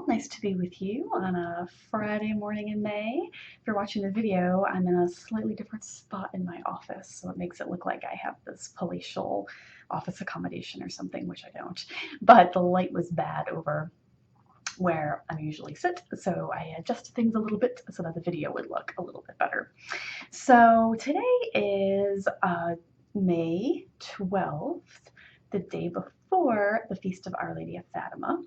all. Nice to be with you on a Friday morning in May. If you're watching the video, I'm in a slightly different spot in my office, so it makes it look like I have this palatial office accommodation or something, which I don't. But the light was bad over where I usually sit, so I adjusted things a little bit so that the video would look a little bit better. So today is May 12th, the day before the Feast of Our Lady of Fatima.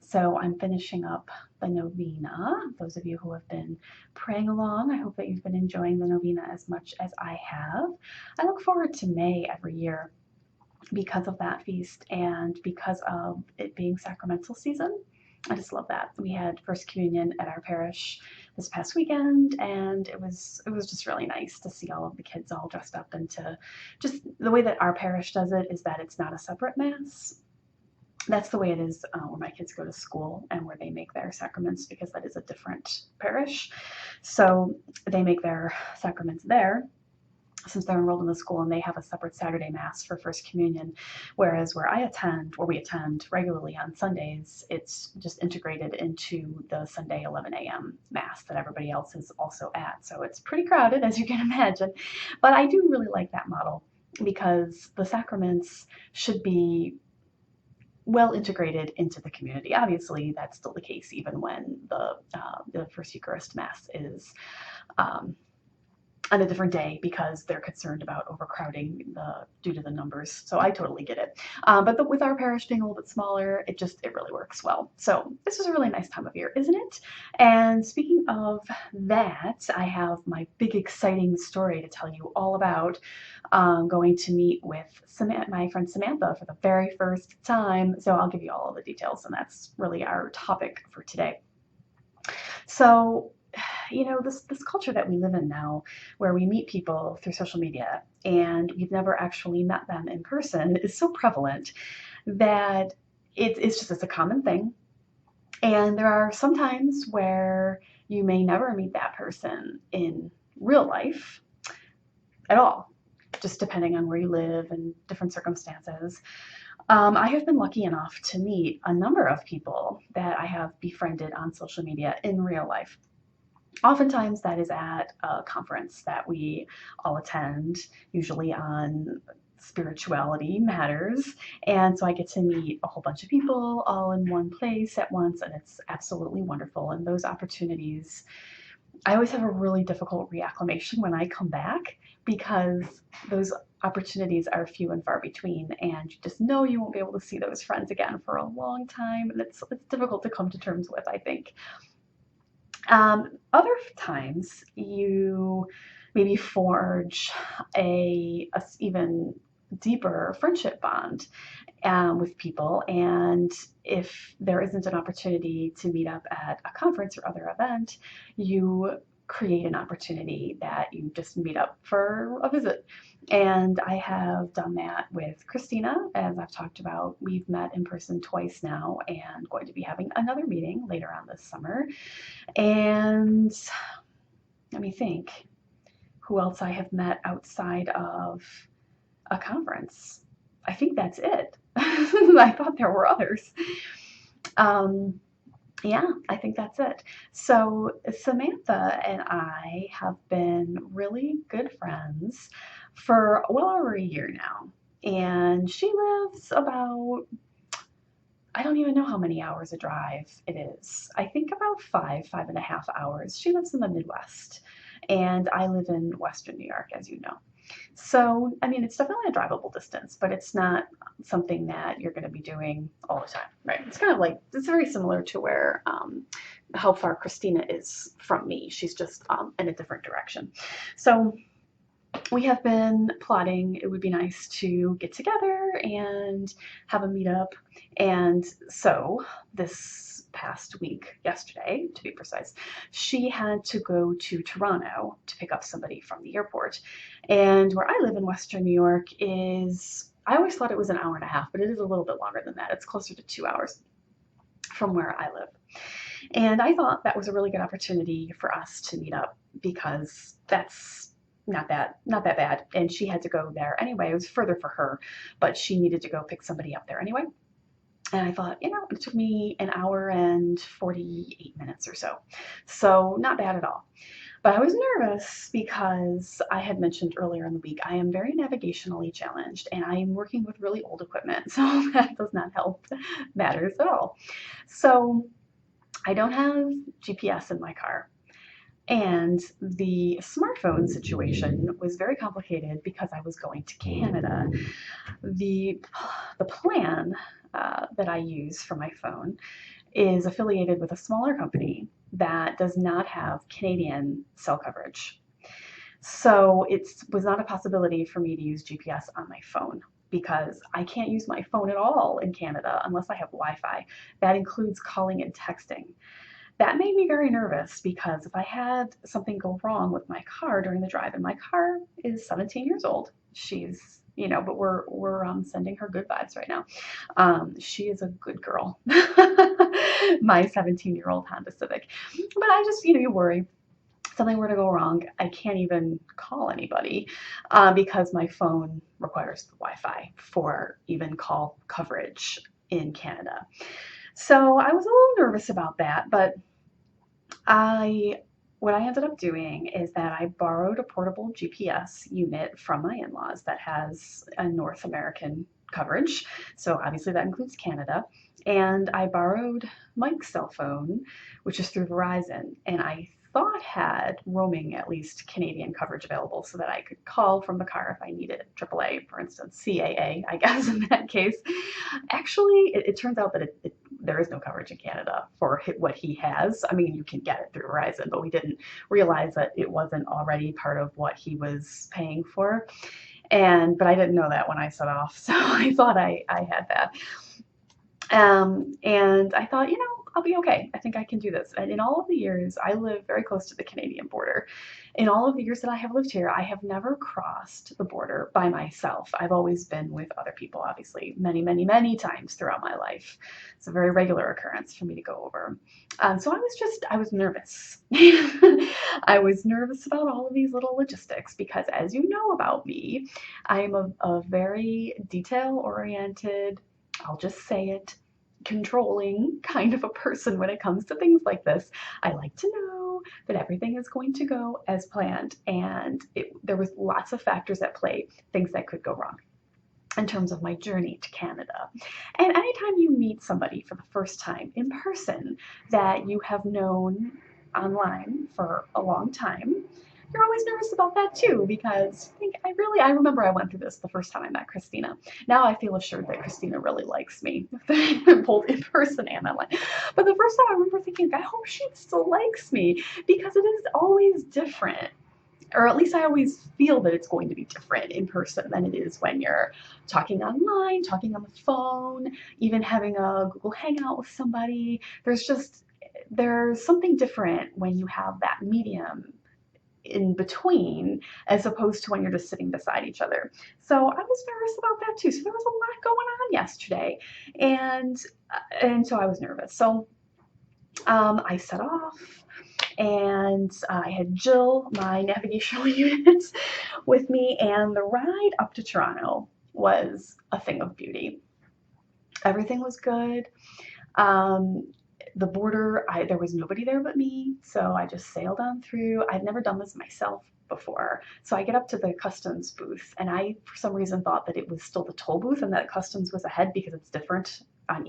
So I'm finishing up the novena. Those of you who have been praying along, I hope that you've been enjoying the novena as much as I have. I look forward to May every year because of that feast and because of it being sacramental season. I just love that. We had First Communion at our parish this past weekend, and it was just really nice to see all of the kids all dressed up into just the way that our parish does it is that it's not a separate mass. That's the way it is where my kids go to school and where they make their sacraments, because that is a different parish. So they make their sacraments there since they're enrolled in the school, and they have a separate Saturday Mass for First Communion, whereas where we attend regularly on Sundays, it's just integrated into the Sunday 11 a.m. Mass that everybody else is also at. So it's pretty crowded, as you can imagine, but I do really like that model because the sacraments should be well integrated into the community. Obviously, that's still the case even when the First Eucharist Mass is on a different day because they're concerned about overcrowding due to the numbers. So I totally get it. But with our parish being a little bit smaller, it really works well. So this is a really nice time of year, isn't it? And speaking of that, I have my big exciting story to tell you all about. Going to meet with my friend Samantha for the very first time. So I'll give you all of the details, and that's really our topic for today. So, this culture that we live in now, where we meet people through social media and we've never actually met them in person, is so prevalent that it's a common thing. And there are some times where you may never meet that person in real life at all, just depending on where you live and different circumstances. I have been lucky enough to meet a number of people that I have befriended on social media in real life. Oftentimes that is at a conference that we all attend, usually on spirituality matters. And so I get to meet a whole bunch of people all in one place at once, and it's absolutely wonderful. And those opportunities, I always have a really difficult reacclimation when I come back because those opportunities are few and far between, and you just know you won't be able to see those friends again for a long time, and it's difficult to come to terms with, I think. Other times you maybe forge a even deeper friendship bond with people, and if there isn't an opportunity to meet up at a conference or other event, you create an opportunity that you just meet up for a visit. And I have done that with Christina, as I've talked about. We've met in person twice now and going to be having another meeting later on this summer. And let me think who else I have met outside of a conference. I think that's it. I thought there were others. Yeah, I think that's it. So Samantha and I have been really good friends for well over a year now. And she lives about, I don't even know how many hours a drive it is. I think about 5.5 hours. She lives in the Midwest, and I live in Western New York, as you know. So, I mean, it's definitely a drivable distance, but it's not something that you're going to be doing all the time, right? It's kind of like, it's very similar to how far Christina is from me. She's just in a different direction. So we have been plotting, it would be nice to get together and have a meetup. And so this past week, yesterday to be precise, she had to go to Toronto to pick up somebody from the airport. And where I live in Western New York I always thought it was an hour and a half, but it is a little bit longer than that. It's closer to 2 hours from where I live. And I thought that was a really good opportunity for us to meet up because that's not that bad. And she had to go there anyway. It was further for her, but she needed to go pick somebody up there anyway. And I thought, it took me an hour and 48 minutes or so. So not bad at all. But I was nervous because I had mentioned earlier in the week, I am very navigationally challenged and I am working with really old equipment. So that does not help matters at all. So I don't have GPS in my car. And the smartphone situation was very complicated because I was going to Canada. The, the plan that I use for my phone is affiliated with a smaller company that does not have Canadian cell coverage. So it was not a possibility for me to use GPS on my phone because I can't use my phone at all in Canada unless I have Wi-Fi. That includes calling and texting. That made me very nervous because if I had something go wrong with my car during the drive, and my car is 17 years old, she's but we're sending her good vibes right now. She is a good girl, my 17-year-old Honda Civic. But I just you worry something were to go wrong, I can't even call anybody because my phone requires the Wi-Fi for even call coverage in Canada. So I was a little nervous about that, but I what I ended up doing is that I borrowed a portable GPS unit from my in-laws that has a North American coverage. So obviously that includes Canada. And I borrowed Mike's cell phone, which is through Verizon, and I thought had roaming, at least Canadian coverage available so that I could call from the car if I needed AAA, for instance, CAA, I guess in that case. Actually, it turns out that there is no coverage in Canada for what he has. I mean, you can get it through Verizon, but we didn't realize that it wasn't already part of what he was paying for. But I didn't know that when I set off, so I thought I had that. And I thought, I'll be okay. I think I can do this. And in all of the years, I live very close to the Canadian border. In all of the years that I have lived here, I have never crossed the border by myself. I've always been with other people, obviously, many, many, many times throughout my life. It's a very regular occurrence for me to go over. So I was nervous. I was nervous about all of these little logistics because, as you know about me, I'm a very detail oriented, I'll just say it, controlling kind of a person when it comes to things like this. I like to know that everything is going to go as planned, and there was lots of factors at play, things that could go wrong in terms of my journey to Canada. And anytime you meet somebody for the first time in person that you have known online for a long time, you're always nervous about that too, because I remember I went through this the first time I met Christina. Now I feel assured that Christina really likes me, both in person and online. But the first time I remember thinking, I hope she still likes me, because it is always different. Or at least I always feel that it's going to be different in person than it is when you're talking online, talking on the phone, even having a Google Hangout with somebody. There's something different when you have that medium in between as opposed to when you're just sitting beside each other. So I was nervous about that too. So there was a lot going on yesterday, and so I was nervous. So I set off, and I had Jill, my navigational unit, with me, and the ride up to Toronto was a thing of beauty. Everything was good. Um, the border, there was nobody there but me, so I just sailed on through. I'd never done this myself before. So I get up to the customs booth, and I, for some reason, thought that it was still the toll booth and that customs was ahead because it's different on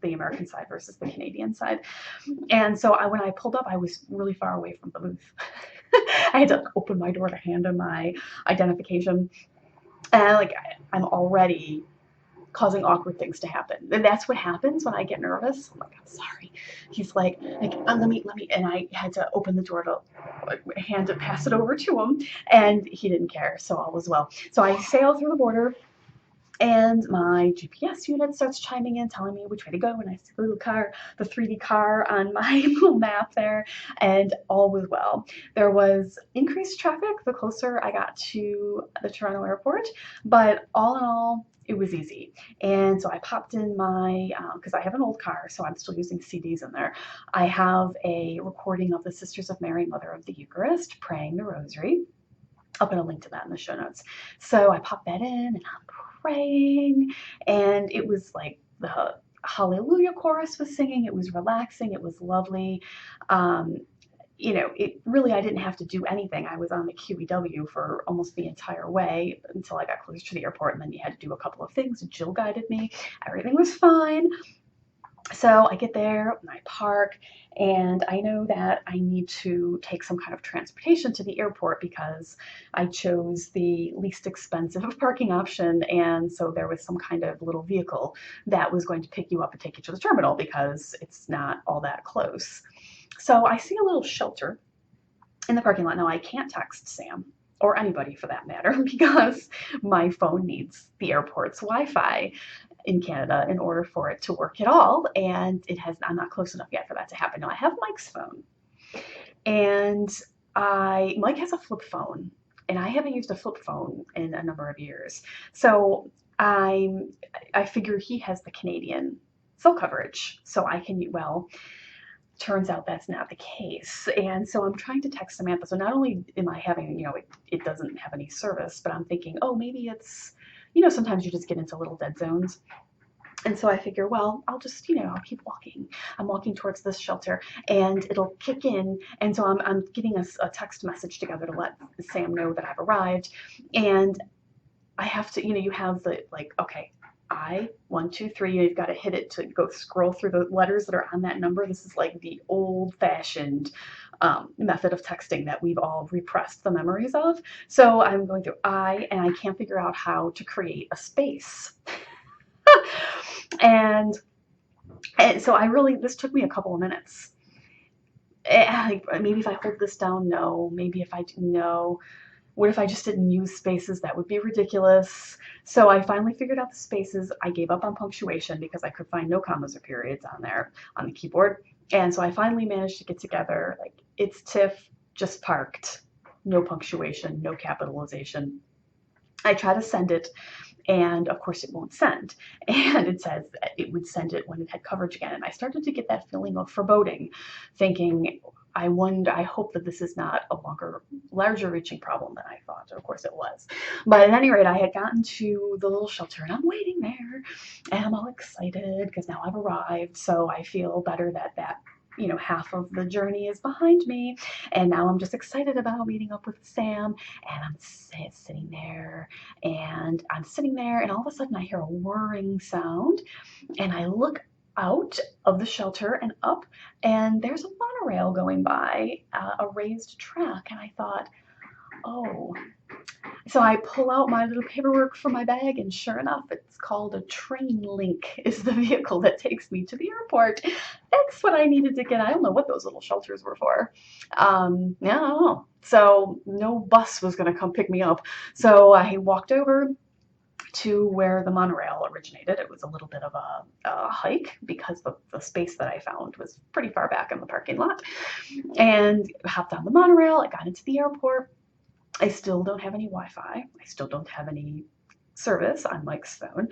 the American side versus the Canadian side. And so when I pulled up, I was really far away from the booth. I had to open my door to hand him my identification. And I'm already causing awkward things to happen. And that's what happens when I get nervous. I'm like, I'm sorry. He's like, let me, and I had to open the door to pass it over to him, and he didn't care, so all was well. So I sail through the border, and my GPS unit starts chiming in, telling me which way to go, and I see the little car, the 3D car on my little map there, and all was well. There was increased traffic the closer I got to the Toronto airport, but all in all, it was easy. And so I popped in because I have an old car, so I'm still using CDs in there. I have a recording of the Sisters of Mary, Mother of the Eucharist, praying the Rosary. I'll put a link to that in the show notes. So I popped that in, and I'm praying, and it was like Hallelujah chorus was singing. It was relaxing. It was lovely. Um, it really, I didn't have to do anything. I was on the QEW for almost the entire way until I got closer to the airport, and then you had to do a couple of things. Jill guided me. Everything was fine. So I get there and I park, and I know that I need to take some kind of transportation to the airport because I chose the least expensive parking option. And so there was some kind of little vehicle that was going to pick you up and take you to the terminal because it's not all that close. So I see a little shelter in the parking lot. Now I can't text Sam or anybody for that matter because my phone needs the airport's Wi-Fi in Canada in order for it to work at all. And I'm not close enough yet for that to happen. Now I have Mike's phone, and Mike has a flip phone, and I haven't used a flip phone in a number of years. So I figure he has the Canadian cell coverage, so I can, well, turns out that's not the case. And so I'm trying to text Samantha. So not only am I having, it doesn't have any service, but I'm thinking, oh, maybe it's, sometimes you just get into little dead zones. And so I figure, well, I'll just, I'll keep walking. I'm walking towards this shelter and it'll kick in. And so I'm getting a text message together to let Sam know that I've arrived. And I have to, you have the, like, okay, 1, 2, 3, you've got to hit it to go scroll through the letters that are on that number. This is like the old-fashioned method of texting that we've all repressed the memories of. So I'm going through and I can't figure out how to create a space. and so this took me a couple of minutes. Maybe if I hold this down, no. Maybe if I do, no. What if I just didn't use spaces? That would be ridiculous. So I finally figured out the spaces. I gave up on punctuation because I could find no commas or periods on there on the keyboard. And so I finally managed to get together, like, it's Tiff, just parked, no punctuation, no capitalization. I try to send it, and of course it won't send. And it says that it would send it when it had coverage again. And I started to get that feeling of foreboding, thinking, I hope that this is not a larger reaching problem than I thought. Of course it was. But at any rate, I had gotten to the little shelter and I'm waiting there and I'm all excited because now I've arrived. So I feel better that half of the journey is behind me. And now I'm just excited about meeting up with Sam. And I'm sitting there and all of a sudden I hear a whirring sound, and I look out of the shelter and up, and there's a monorail going by, a raised track. And I thought, oh. So I pull out my little paperwork from my bag, and sure enough, it's called a train link is the vehicle that takes me to the airport. That's what I needed to get. I don't know what those little shelters were for. Yeah, I don't know. So no bus was going to come pick me up. So I walked over to where the monorail originated. It was a little bit of a hike because the space that I found was pretty far back in the parking lot, and hopped on the monorail. I got into the airport. I still don't have any Wi-Fi. I still don't have any service on Mike's phone.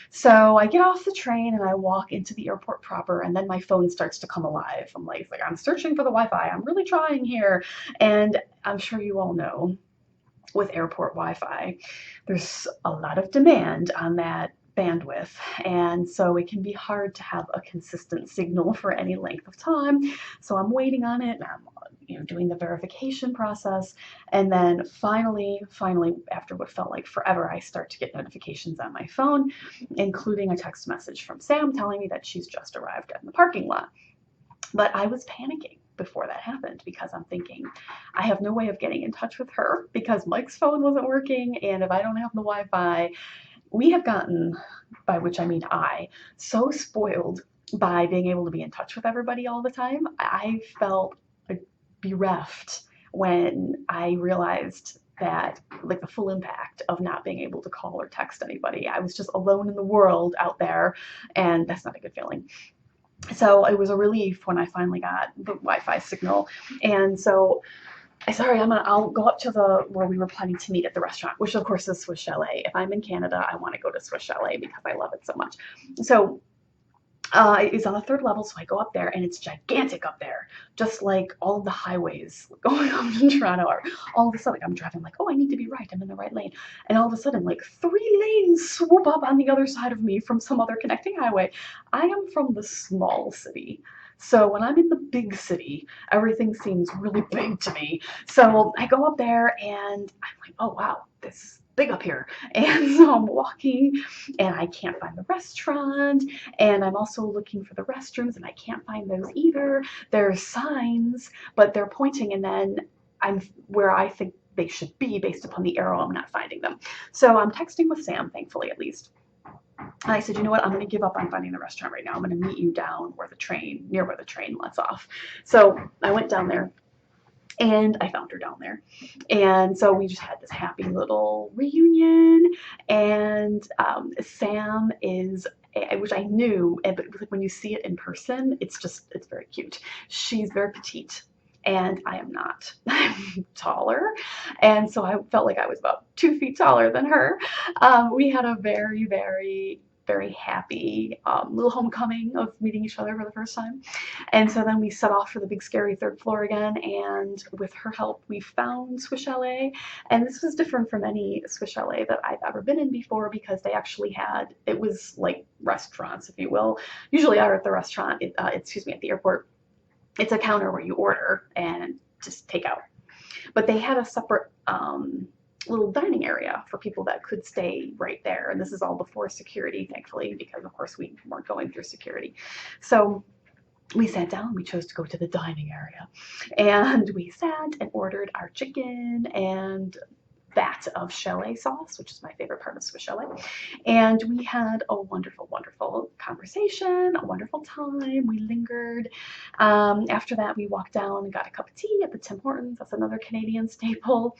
So I get off the train and I walk into the airport proper, and then my phone starts to come alive. I'm like, I'm searching for the Wi-Fi. I'm really trying here. And I'm sure you all know, with airport Wi-Fi, there's a lot of demand on that bandwidth, and so it can be hard to have a consistent signal for any length of time. So I'm waiting on it, and I'm doing the verification process, and then finally, after what felt like forever, I start to get notifications on my phone, including a text message from Sam telling me that she's just arrived in the parking lot. But I was panicking before that happened because I'm thinking, I have no way of getting in touch with her because Mike's phone wasn't working, and if I don't have the Wi-Fi, we have gotten, by which I mean so spoiled by being able to be in touch with everybody all the time. I felt bereft when I realized that, like, the full impact of not being able to call or text anybody. I was just alone in the world out there, and that's not a good feeling. So it was a relief when I finally got the Wi-Fi signal. And so I'll go up to where we were planning to meet at the restaurant, which of course is Swiss Chalet. If I'm in Canada, I want to go to Swiss Chalet because I love it so much. So It's on the third level, so I go up there, and it's gigantic up there, just like all of the highways going up in Toronto are. All of a sudden, like, I'm driving, like, oh, I need to be right, I'm in the right lane, and all of a sudden, like, 3 lanes swoop up on the other side of me from some other connecting highway. I am from the small city, so when I'm in the big city, everything seems really big to me. So I go up there, and I'm like, oh wow, this is big up here. And so I'm walking, and I can't find the restaurant, and I'm also looking for the restrooms, and I can't find those either. There's signs, but they're pointing, and then I'm where I think they should be based upon the arrow. I'm not finding them. So I'm texting with Sam, thankfully at least. And I said, you know what? I'm going to give up on finding the restaurant right now. I'm going to meet you down near where the train lets off. So I went down there, and I found her down there. And so we just had this happy little reunion. And Sam is, which I knew, but when you see it in person, it's very cute. She's very petite, and I am not. I'm taller, and so I felt like I was about 2 feet taller than her. We had a very, very, very happy little homecoming of meeting each other for the first time. And so then we set off for the big scary third floor again, and with her help, we found Swiss Chalet. And this was different from any Swiss Chalet that I've ever been in before, because they actually had, it was like restaurants, if you will. Usually out at the restaurant, at the airport, it's a counter where you order and just take out. But they had a separate little dining area for people that could stay right there. And this is all before security, thankfully, because of course we weren't going through security. So we sat down, we chose to go to the dining area, and we sat and ordered our chicken and vat of chalet sauce, which is my favorite part of Swiss chalet. And we had a wonderful, wonderful conversation, a wonderful time. We lingered. After that, we walked down and got a cup of tea at the Tim Hortons. That's another Canadian staple.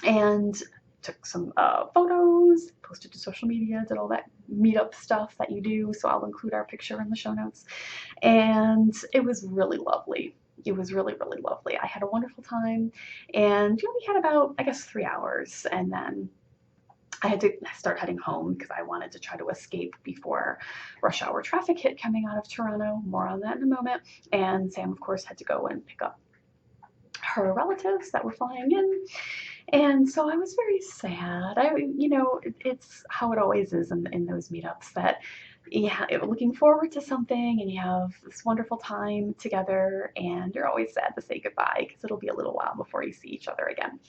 And took some photos, posted to social media, did all that meetup stuff that you do. So I'll include our picture in the show notes. And it was really lovely. It was really, really lovely. I had a wonderful time, and we had about, I guess, 3 hours, and then I had to start heading home because I wanted to try to escape before rush hour traffic hit coming out of Toronto. More on that in a moment. And Sam, of course, had to go and pick up her relatives that were flying in. And so I was very sad. It's how it always is in those meetups, that you're looking forward to something, and you have this wonderful time together, and you're always sad to say goodbye because it'll be a little while before you see each other again.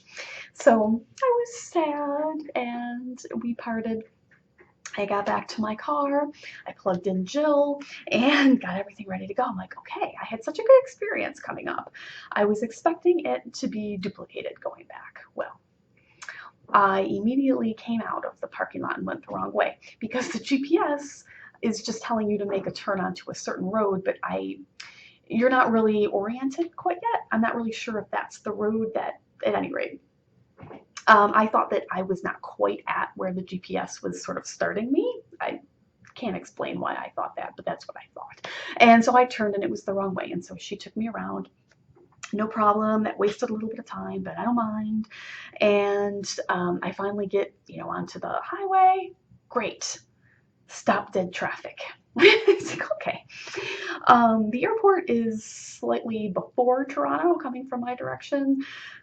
So I was sad, and we parted. I got back to my car, I plugged in Jill, and got everything ready to go. I'm like, okay, I had such a good experience coming up. I was expecting it to be duplicated going back. Well, I immediately came out of the parking lot and went the wrong way, because the GPS is just telling you to make a turn onto a certain road, but you're not really oriented quite yet. I'm not really sure if that's the road that, at any rate. I thought that I was not quite at where the GPS was sort of starting me. I can't explain why I thought that, but that's what I thought. And so I turned, and it was the wrong way. And so she took me around. No problem. That wasted a little bit of time, but I don't mind. And I finally get, onto the highway. Great. Stop dead traffic. It's like, okay. The airport is slightly before Toronto, coming from my direction.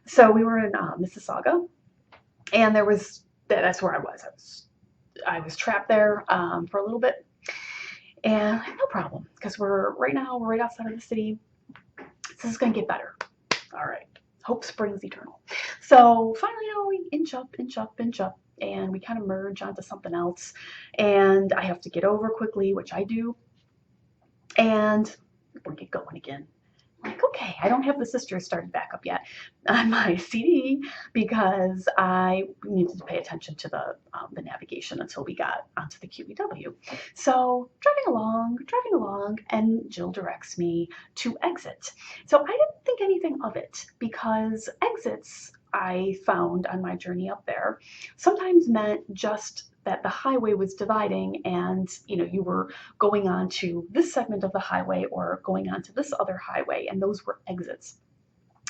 So we were in Mississauga. And that's where I was. I was trapped there for a little bit, and no problem, because we're right outside of the city. This is going to get better. All right. Hope springs eternal. So finally, we inch up, and we kind of merge onto something else, and I have to get over quickly, which I do, and we get going again. Like, okay, I don't have the sisters started back up yet on my CD, because I needed to pay attention to the navigation until we got onto the QEW. So driving along, and Jill directs me to exit. So I didn't think anything of it, because exits, I found on my journey up there, sometimes meant just that the highway was dividing, and you were going on to this segment of the highway or going on to this other highway, and those were exits.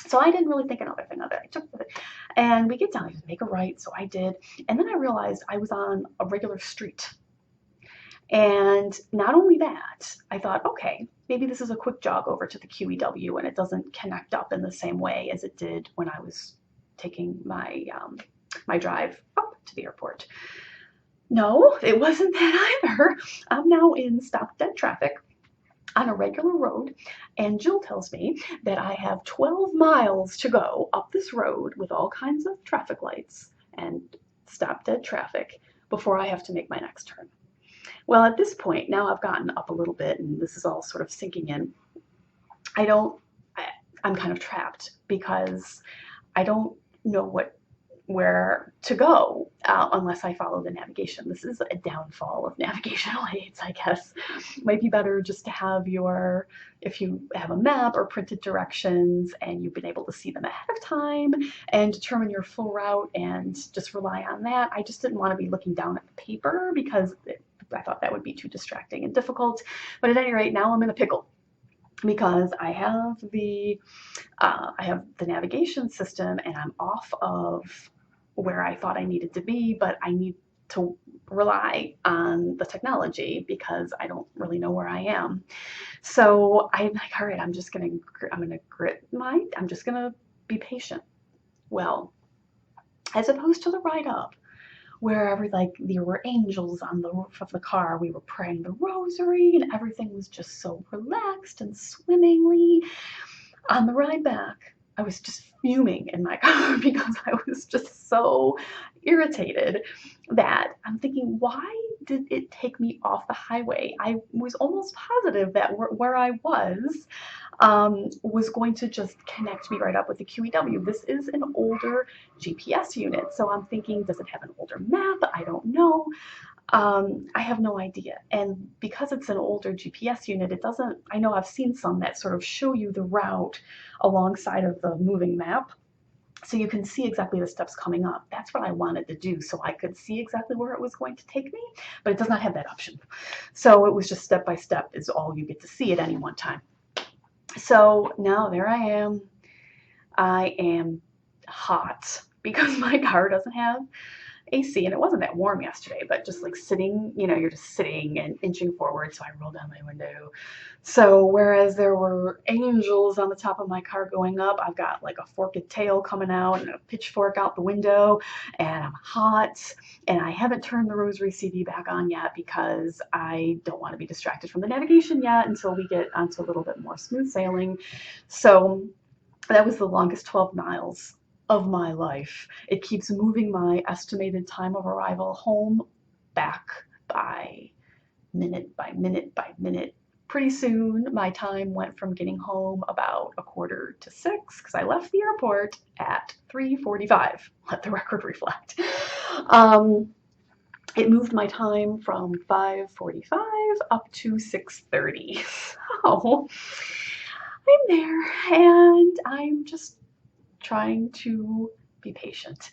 So I didn't really think another thing of it. I took it, and we get down, to make a right, so I did, and then I realized I was on a regular street, And not only that, I thought, okay, maybe this is a quick jog over to the QEW and it doesn't connect up in the same way as it did when I was taking my drive up to the airport. No, it wasn't that either. I'm now in stop dead traffic on a regular road, and Jill tells me that I have 12 miles to go up this road with all kinds of traffic lights and stop dead traffic before I have to make my next turn. Well, at this point, now I've gotten up a little bit and this is all sort of sinking in. I don't, I, I'm kind of trapped because I don't know where to go unless I follow the navigation. This is a downfall of navigational aids, I guess. Might be better just to have if you have a map or printed directions and you've been able to see them ahead of time and determine your full route and just rely on that. I just didn't want to be looking down at the paper because I thought that would be too distracting and difficult. But at any rate, now I'm in a pickle because I have the navigation system and I'm off of where I thought I needed to be, but I need to rely on the technology because I don't really know where I am. So I'm like, all right, I'm just gonna be patient. Well, as opposed to the ride up, where like there were angels on the roof of the car, we were praying the rosary, and everything was just so relaxed and swimmingly. On the ride back, I was just fuming in my car because I was just so irritated that I'm thinking, why did it take me off the highway? I was almost positive that where I was going to just connect me right up with the QEW. This is an older GPS unit, so I'm thinking, does it have an older map? I don't know. I have no idea. And because it's an older GPS unit, it doesn't, I know I've seen some that sort of show you the route alongside of the moving map. So you can see exactly the steps coming up. That's what I wanted to do so I could see exactly where it was going to take me, but it does not have that option. So it was just step by step is all you get to see at any one time. So now there I am. I am hot because my car doesn't have AC, and it wasn't that warm yesterday, but just like sitting, you're just sitting and inching forward. So I rolled down my window. So whereas there were angels on the top of my car going up, I've got like a forked tail coming out and a pitchfork out the window, and I'm hot, and I haven't turned the Rosary CD back on yet because I don't want to be distracted from the navigation yet until we get onto a little bit more smooth sailing. So that was the longest 12 miles of my life. It keeps moving my estimated time of arrival home back by minute by minute by minute. Pretty soon, my time went from getting home about 5:45 because I left the airport at 3:45. Let the record reflect. It moved my time from 5:45 up to 6:30. So I'm there, and I'm just trying to be patient.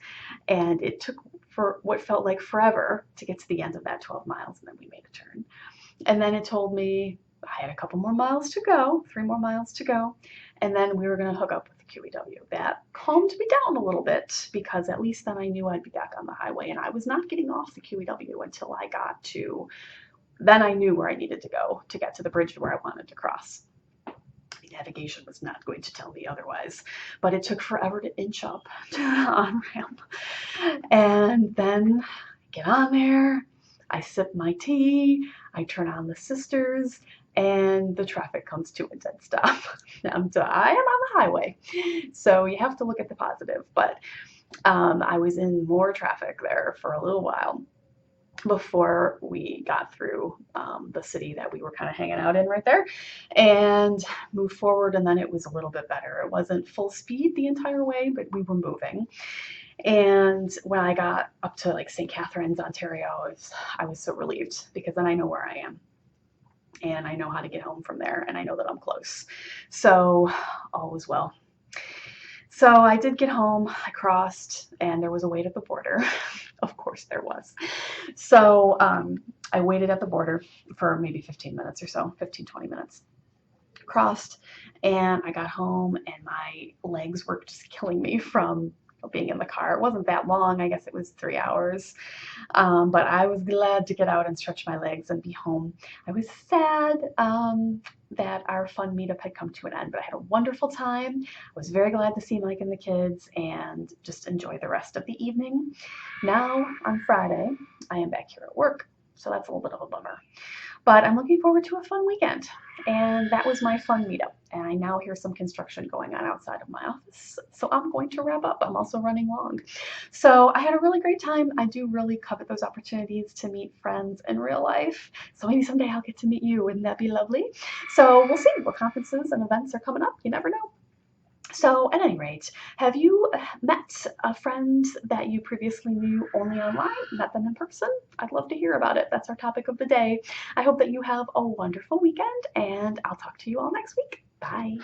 And it took for what felt like forever to get to the end of that 12 miles, and then we made a turn. And then it told me I had a couple more miles to go, 3 more miles to go, and then we were going to hook up with the QEW. That calmed me down a little bit because at least then I knew I'd be back on the highway, and I was not getting off the QEW until then I knew where I needed to go to get to the bridge where I wanted to cross. Navigation was not going to tell me otherwise, but it took forever to inch up to the on-ramp. And then I get on there, I sip my tea, I turn on the sisters, and the traffic comes to a dead stop. I am on the highway, so you have to look at the positive, but I was in more traffic there for a little while before we got through the city that we were kind of hanging out in right there and moved forward, and then it was a little bit better. It wasn't full speed the entire way, but we were moving. And when I got up to like St. Catharines, Ontario, I was so relieved because then I know where I am and I know how to get home from there, and I know that I'm close. So all was well. So I did get home, I crossed, and there was a wait at the border. Of course there was. So I waited at the border for maybe 15 minutes or so, 15, 20 minutes. Crossed, and I got home, and my legs were just killing me from being in the car. It wasn't that long. I guess it was 3 hours. But I was glad to get out and stretch my legs and be home. I was sad that our fun meetup had come to an end, but I had a wonderful time. I was very glad to see Mike and the kids and just enjoy the rest of the evening. Now, on Friday, I am back here at work, so that's a little bit of a bummer. But I'm looking forward to a fun weekend. And that was my fun meetup. And I now hear some construction going on outside of my office. So I'm going to wrap up. I'm also running long. So I had a really great time. I do really covet those opportunities to meet friends in real life. So maybe someday I'll get to meet you. Wouldn't that be lovely? So we'll see what conferences and events are coming up. You never know. So, at any rate, have you met a friend that you previously knew only online, met them in person? I'd love to hear about it. That's our topic of the day. I hope that you have a wonderful weekend, and I'll talk to you all next week. Bye.